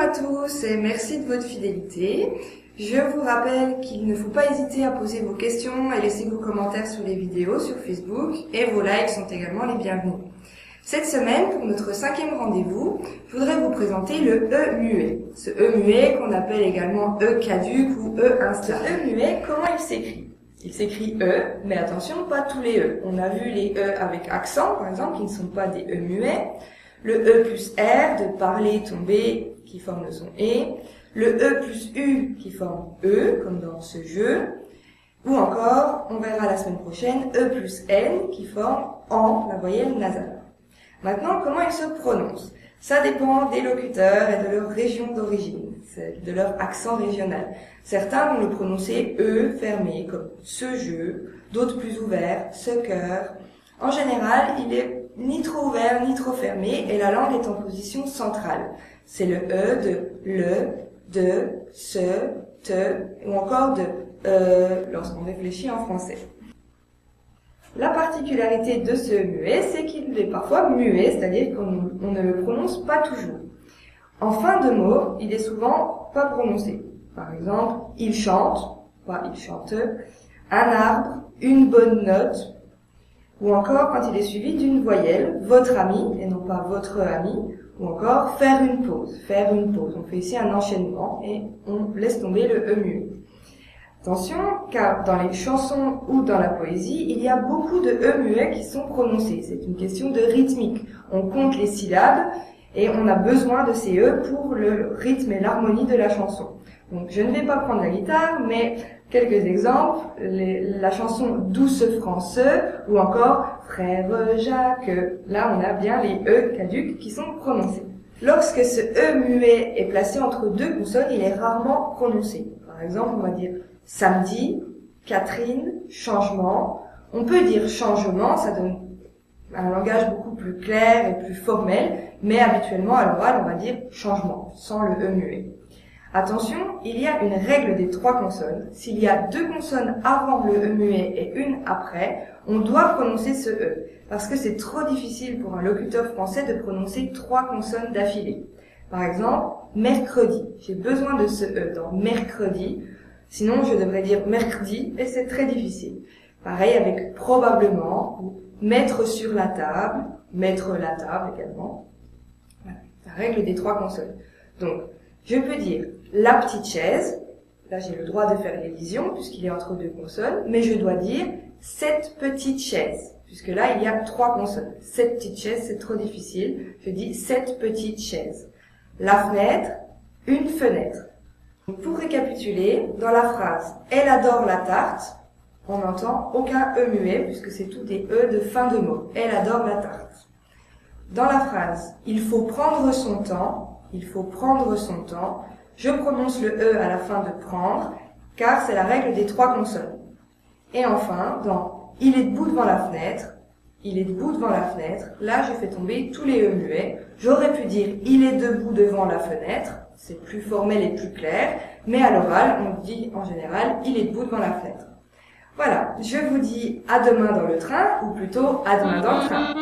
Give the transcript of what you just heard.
à tous et merci de votre fidélité. Je vous rappelle qu'il ne faut pas hésiter à poser vos questions et laisser vos commentaires sous les vidéos sur Facebook et vos likes sont également les bienvenus. Cette semaine, pour notre 5e rendez-vous, je voudrais vous présenter le E muet. Ce E muet qu'on appelle également E caduc ou E instable. Ce E muet, comment il s'écrit? Il s'écrit E, mais attention, pas tous les E. On a vu les E avec accent, par exemple, qui ne sont pas des E muets. Le E plus R, de parler, tomber, qui forme le son E. Le E plus U, qui forme E, comme dans ce jeu. Ou encore, on verra la semaine prochaine, E plus N, qui forme AN, la voyelle nasale. Maintenant, comment il se prononce? Ça dépend des locuteurs et de leur région d'origine, de leur accent régional. Certains vont le prononcer E fermé, comme ce jeu, d'autres plus ouverts, ce cœur. En général, il est ni trop ouvert ni trop fermé et la langue est en position centrale. C'est le E de le, de, ce, te ou encore de lorsqu'on réfléchit en français. La particularité de ce muet, c'est qu'il est parfois muet, c'est-à-dire qu'on ne le prononce pas toujours. En fin de mot, il est souvent pas prononcé. Par exemple, il chante, pas il chante, un arbre, une bonne note, ou encore quand il est suivi d'une voyelle, votre ami, et non pas votre ami, ou encore faire une pause, faire une pause. On fait ici un enchaînement et on laisse tomber le E muet. Attention, car dans les chansons ou dans la poésie, il y a beaucoup de E muets qui sont prononcés. C'est une question de rythmique. On compte les syllabes et on a besoin de ces E pour le rythme et l'harmonie de la chanson. Donc je ne vais pas prendre la guitare, mais quelques exemples. La chanson Douce France ou encore Frère Jacques. Là, on a bien les E caducs qui sont prononcés. Lorsque ce E muet est placé entre deux consonnes, il est rarement prononcé. Par exemple, on va dire samedi, Catherine, changement. On peut dire changement, ça donne un langage beaucoup plus clair et plus formel, mais habituellement à l'oral, on va dire changement, sans le E muet. Attention, il y a une règle des 3 consonnes. S'il y a 2 consonnes avant le E muet et une après, on doit prononcer ce E, parce que c'est trop difficile pour un locuteur français de prononcer 3 consonnes d'affilée. Par exemple, mercredi. J'ai besoin de ce E dans mercredi. Sinon, je devrais dire mercredi, et c'est très difficile. Pareil avec probablement, ou mettre sur la table également. Voilà, la règle des 3 consonnes. Donc, je peux dire la petite chaise. Là, j'ai le droit de faire l'élision, puisqu'il est entre 2 consonnes, mais je dois dire cette petite chaise, puisque là, il y a 3 consonnes. Cette petite chaise, c'est trop difficile. Je dis cette petite chaise. La fenêtre, une fenêtre. Pour récapituler, dans la phrase « Elle adore la tarte », on n'entend aucun E muet, puisque c'est tout des E de fin de mot. « Elle adore la tarte ». Dans la phrase « Il faut prendre son temps », je prononce le E à la fin de « prendre », car c'est la règle des 3 consonnes. Et enfin, dans « Il est debout devant la fenêtre », là je fais tomber tous les E muets. J'aurais pu dire « Il est debout devant la fenêtre », c'est plus formel et plus clair, mais à l'oral, on dit en général « Il est debout devant la fenêtre ». Voilà, je vous dis à demain dans le train, ou plutôt à demain dans le train.